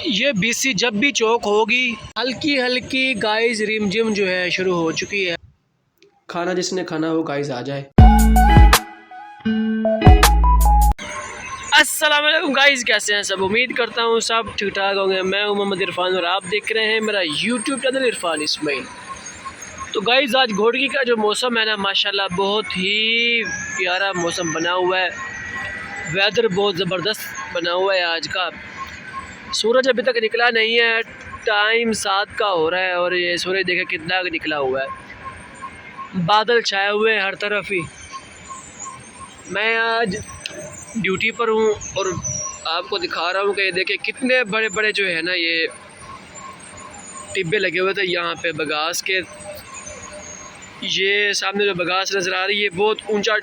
ये बीसी जब भी चौक होगी, हल्की हल्की गाइस रिमझिम जो है शुरू हो चुकी है। खाना जिसने खाना वो गाइस आ जाए। अस्सलाम वालेकुम गाइस, कैसे हैं सब? उम्मीद करता हूँ सब ठीक ठाक होंगे। मैं हूँ मोहम्मद इरफान और आप देख रहे हैं मेरा यूट्यूब चैनल इरफान इस्माइल। तो गाइस आज घोड़गी का जो मौसम है ना, माशाल्लाह बहुत ही प्यारा मौसम बना हुआ है। वेदर बहुत ज़बरदस्त बना हुआ है आज का। सूरज अभी तक निकला नहीं है, टाइम 7 का हो रहा है और ये सूरज देखे कितना निकला हुआ है। बादल छाए हुए हैं हर तरफ ही। मैं आज ड्यूटी पर हूँ और आपको दिखा रहा हूँ कि देखिए कितने बड़े बड़े जो है ना ये टिब्बे लगे हुए थे यहाँ पे बगास के। ये सामने जो बगास नज़र आ रही है बहुत ऊंचा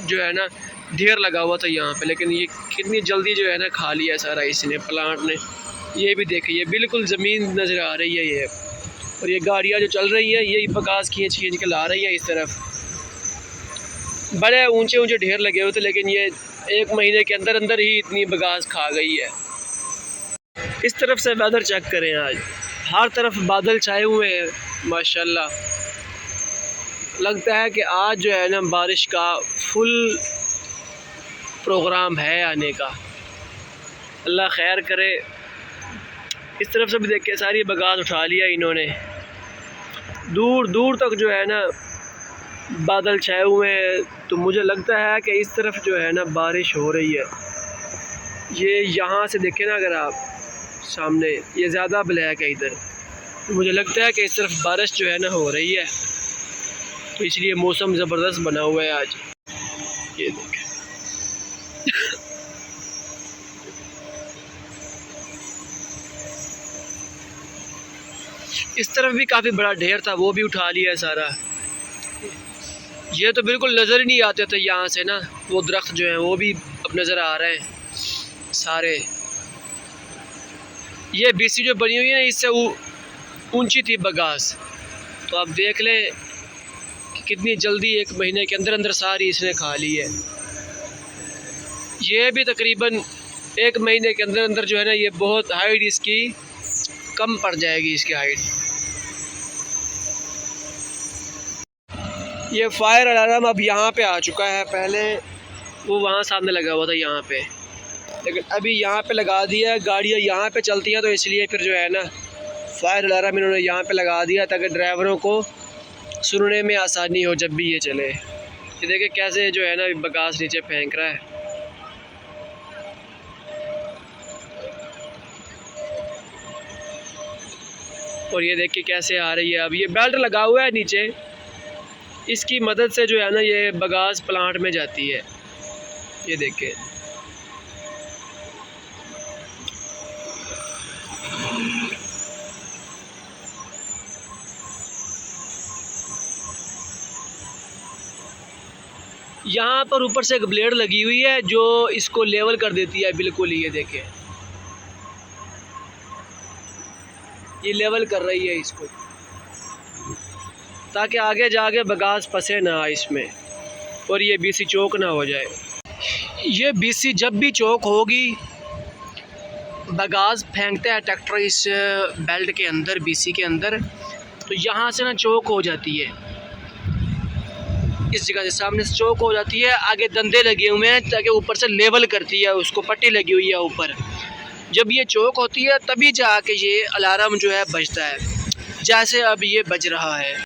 जो है ना ढेर लगा हुआ था यहाँ पे, लेकिन ये कितनी जल्दी जो है ना खा लिया सारा इसने, प्लांट ने। ये भी देखिए बिल्कुल ज़मीन नज़र आ रही है ये, और ये गाड़ियाँ जो चल रही हैं ये बगास खींच खींच के ला रही हैं इस तरफ। बड़े ऊंचे ऊंचे ढेर लगे हुए थे, लेकिन ये 1 महीने के अंदर अंदर ही इतनी बगास खा गई है। इस तरफ से वेदर चेक करें, आज हर तरफ बादल छाए हुए हैं माशाल्लाह। लगता है कि आज जो है ना बारिश का फुल प्रोग्राम है आने का। अल्लाह खैर करे। इस तरफ से भी देख के सारी बगास उठा लिया इन्होंने। दूर दूर तक जो है ना बादल छाए हुए हैं, तो मुझे लगता है कि इस तरफ जो है ना बारिश हो रही है। ये यहाँ से देखें ना अगर आप सामने, ये ज़्यादा ब्लैक है इधर, तो मुझे लगता है कि इस तरफ बारिश जो है ना हो रही है, तो इसलिए मौसम ज़बरदस्त बना हुआ है आज। ये देखें इस तरफ भी काफ़ी बड़ा ढेर था, वो भी उठा लिया सारा। ये तो बिल्कुल नज़र ही नहीं आते थे यहाँ से ना, वो दरख्त जो हैं वो भी अब नज़र आ रहे हैं सारे। ये बीसी जो बनी हुई है इससे ऊंची थी बगास, तो आप देख लें कि कितनी जल्दी 1 महीने के अंदर अंदर सारी इसने खा ली है। ये भी तकरीबन 1 महीने के अंदर अंदर जो है ना ये बहुत हाइट इसकी कम पड़ जाएगी, इसकी हाइट। ये फायर अलार्म अब यहाँ पे आ चुका है, पहले वो वहाँ सामने लगा हुआ था यहाँ पे, लेकिन अभी यहाँ पे लगा दिया है। गाड़ियाँ यहाँ पे चलती हैं तो इसलिए फिर जो है ना फायर अलार्म इन्होंने यहाँ पे लगा दिया ताकि ड्राइवरों को सुनने में आसानी हो जब भी ये चले। ये देखिए कैसे जो है ना बगास नीचे फेंक रहा है। और ये देखिए कैसे आ रही है। अब ये बेल्ट लगा हुआ है नीचे, इसकी मदद से जो है ना ये बगास प्लांट में जाती है। ये देखिए यहाँ पर ऊपर से एक ब्लेड लगी हुई है जो इसको लेवल कर देती है बिल्कुल ही। ये देखिए ये लेवल कर रही है इसको, ताकि आगे जाके बगास फंसे ना इसमें और ये बीसी चौक ना हो जाए। ये बीसी जब भी चौक होगी, बगास फेंकता है ट्रैक्टर इस बेल्ट के अंदर, बीसी के अंदर, तो यहाँ से ना चौक हो जाती है। इस जगह से सामने से चौक हो जाती है, आगे दंदे लगे हुए हैं ताकि ऊपर से लेवल करती है उसको, पट्टी लगी हुई है ऊपर। जब ये चौक होती है तभी जाके ये अलार्म जो है बजता है, जैसे अब ये बज रहा है।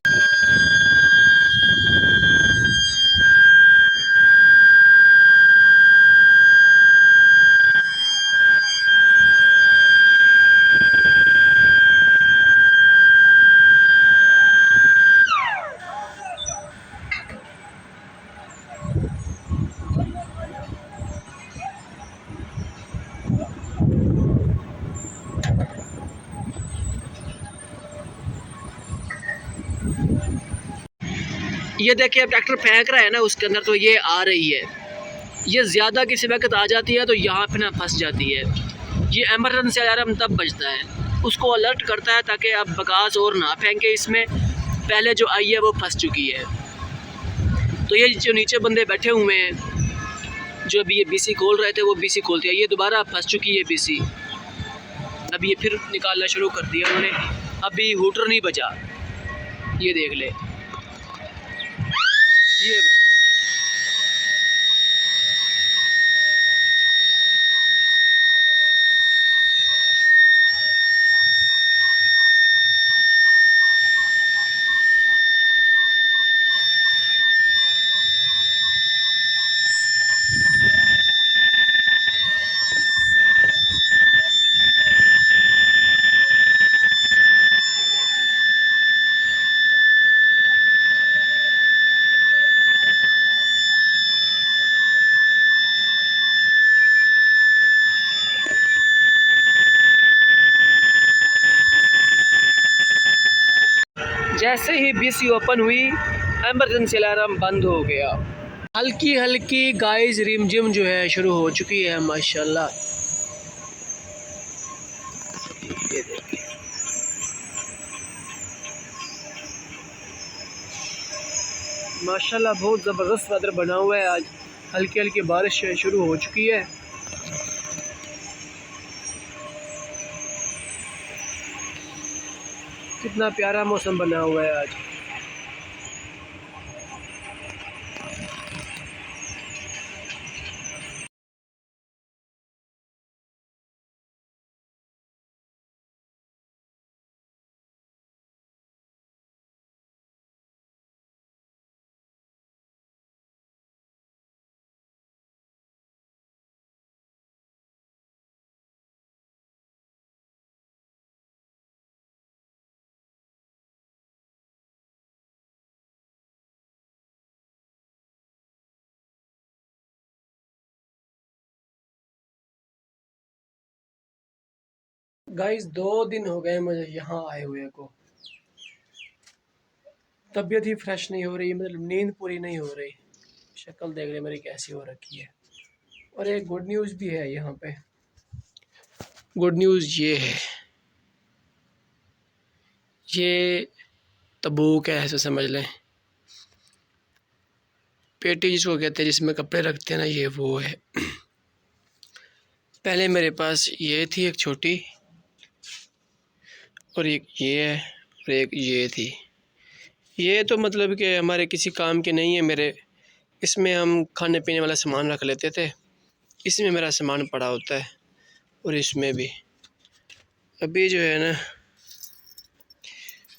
ये देखिए अब ट्रैक्टर फेंक रहा है ना उसके अंदर, तो ये आ रही है। ये ज़्यादा किसी वक्त आ जाती है तो यहाँ पे ना फंस जाती है। ये एमरजेंसी अलार्म तब बजता है, उसको अलर्ट करता है ताकि अब बगास और ना फेंके इसमें, पहले जो आई है वो फंस चुकी है। तो ये जो नीचे बंदे बैठे हुए हैं जो अभी ये बीसी खोल रहे थे वो बीसी खोलते हैं, ये दोबारा फंस चुकी है बीसी। अभी ये फिर निकालना शुरू कर दिया उन्होंने, अभी हूटर नहीं बचा, ये देख ले ये। जैसे ही बीसी ओपन हुई एमरजेंसी अलार्म बंद हो गया। हल्की हल्की गाइस रिमझिम जो है शुरू हो चुकी है माशाल्लाह। ये देखिए माशाल्लाह बहुत ज़बरदस्त वेदर बना हुआ है आज, हल्की हल्की बारिश शुरू हो चुकी है। कितना प्यारा मौसम बना हुआ है आज। गाइस 2 दिन हो गए मुझे यहाँ आए हुए को, तबीयत ही फ्रेश नहीं हो रही, मतलब नींद पूरी नहीं हो रही। शक्ल देख रहे मेरी कैसी हो रखी है। और एक गुड न्यूज़ भी है यहाँ पे। गुड न्यूज़ ये है, ये तबूक है ऐसे समझ लें, पेटी जिसको कहते हैं जिसमें कपड़े रखते हैं ना, ये वो है। पहले मेरे पास ये थी एक छोटी, और एक ये है, और एक ये थी। ये तो मतलब कि हमारे किसी काम के नहीं है मेरे, इसमें हम खाने पीने वाला सामान रख लेते थे, इसमें मेरा सामान पड़ा होता है। और इसमें भी अभी जो है ना,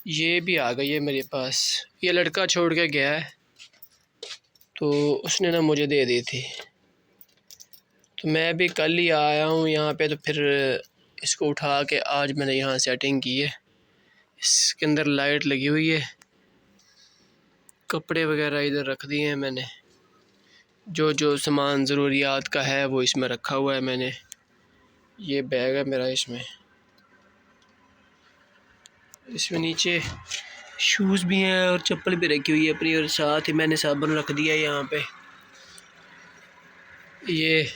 ये भी आ गई है मेरे पास। ये लड़का छोड़ के गया है तो उसने ना मुझे दे दी थी, तो मैं भी कल ही आया हूँ यहाँ पे, तो फिर इसको उठा के आज मैंने यहाँ सेटिंग की है। इसके अंदर लाइट लगी हुई है, कपड़े वगैरह इधर रख दिए हैं मैंने, जो जो सामान ज़रूरियात का है वो इसमें रखा हुआ है मैंने। ये बैग है मेरा, इसमें नीचे शूज़ भी हैं और चप्पल भी रखी हुई है अपनी, और साथ ही मैंने साबुन रख दिया है यहाँ पे। ये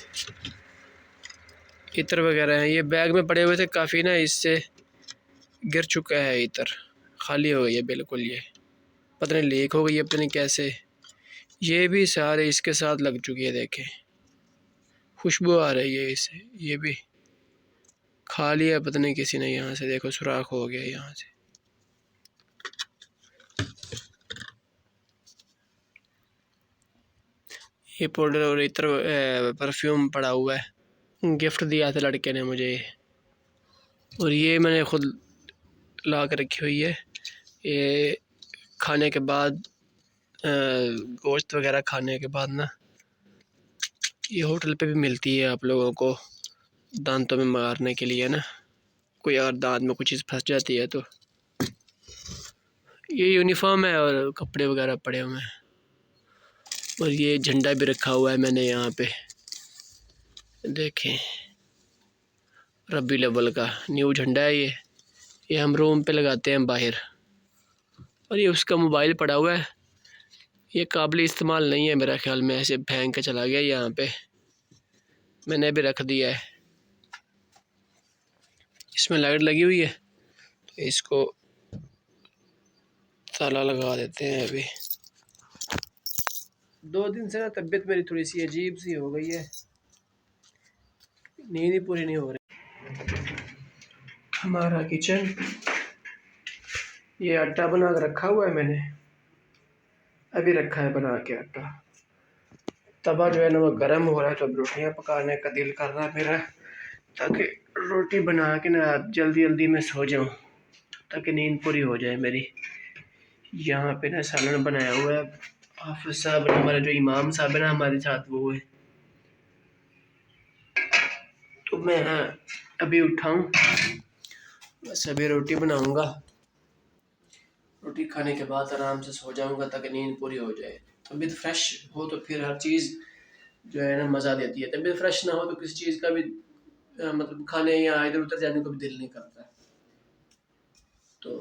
इत्र वगैरह हैं, ये बैग में पड़े हुए थे काफ़ी ना, इससे गिर चुका है इत्र, खाली हो गई है बिल्कुल। ये पता नहीं लीक हो गई है, पता नहीं कैसे। ये भी सारे इसके साथ लग चुकी है, देखें खुशबू आ रही है इससे। ये भी खाली है, पता नहीं किसी ने यहाँ से, देखो सुराख हो गया यहाँ से। ये पाउडर और इत्र परफ्यूम पड़ा हुआ है, गिफ्ट दिया था लड़के ने मुझे। और ये मैंने ख़ुद ला कर रखी हुई है। ये खाने के बाद, गोश्त वगैरह खाने के बाद ना, ये होटल पे भी मिलती है आप लोगों को दांतों में मारने के लिए ना, कोई अगर दांत में कुछ चीज़ फंस जाती है तो। ये यूनिफॉर्म है और कपड़े वगैरह पड़े हुए हैं। और ये झंडा भी रखा हुआ है मैंने यहाँ पे, देखें रबी अव्वल का न्यू झंडा है ये हम रूम पे लगाते हैं बाहर। और ये उसका मोबाइल पड़ा हुआ है, ये काबिल इस्तेमाल नहीं है मेरा ख्याल में, ऐसे फेंक के चला गया। यहाँ पे मैंने भी रख दिया है। इसमें लाइट लगी हुई है तो इसको ताला लगा देते हैं। अभी 2 दिन से ना तबीयत मेरी थोड़ी सी अजीब सी हो गई है, नींद ही पूरी नहीं हो रही। हमारा किचन, ये आटा बना कर रखा हुआ है मैंने, अभी रखा है बना के आटा। तवा जो है ना वो गर्म हो रहा है, तो अब रोटियाँ पकाने का दिल कर रहा है मेरा, ताकि रोटी बना के ना जल्दी जल्दी में सो जाऊँ, ताकि नींद पूरी हो जाए मेरी। यहाँ पे ना सालन बनाया हुआ है, हाफिज साहब हमारे जो इमाम साहब है ना हमारे साथ वो है। तो मैं अभी उठाऊँ, बस अभी रोटी बनाऊँगा, रोटी खाने के बाद आराम से सो जाऊँगा ताकि नींद पूरी हो जाए। तबीयत फ्रेश हो तो फिर हर चीज़ जो है ना मज़ा देती है, तबीयत फ्रेश ना हो तो किसी चीज़ का भी मतलब खाने या इधर उधर जाने को भी दिल नहीं करता। तो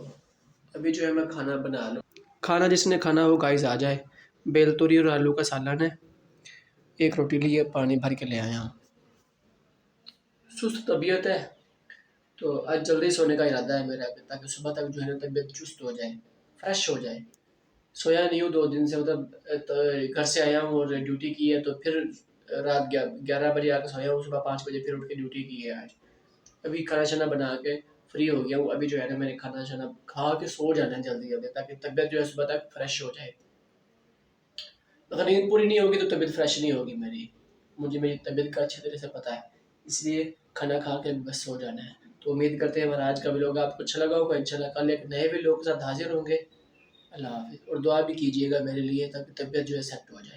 अभी जो है मैं खाना बना लूँ, खाना जिसने खाना वो गाइस आ जाए। बेलतोरी और आलू का सालन है, एक रोटी लिए पानी भर के ले आया हूँ। सुस्त तबीयत है तो आज जल्दी सोने का इरादा है मेरा, ताकि सुबह तक जो है ना तबीयत चुस्त हो जाए, फ्रेश हो जाए। सोया नहीं हूँ 2 दिन से, मतलब तो घर से आया हूँ और ड्यूटी की है, तो फिर रात 11 बजे आकर सोया हूँ, सुबह 5 बजे फिर उठ के ड्यूटी की है आज। अभी खाना शाना बना के फ्री हो गया हूँ, अभी जो है ना मैंने खाना शाना खा के सो जाना है जल्दी जल्दी, ताकि तबीयत जो है सुबह तक फ्रेश हो जाए। अगर नींद पूरी नहीं होगी तो तबीयत फ्रेश नहीं होगी मेरी, मुझे मेरी तबीयत का अच्छी तरह से पता है, इसलिए खाना खा के बस सो जाना है। तो उम्मीद करते हैं हमारा आज का व्लॉग आपको अच्छा लगा होगा। इंशाल्लाह कल एक नए व्लॉग के साथ हाजिर होंगे। अल्लाह हाफिज़, और दुआ भी कीजिएगा मेरे लिए ताकि तबीयत जो है सेट हो जाए।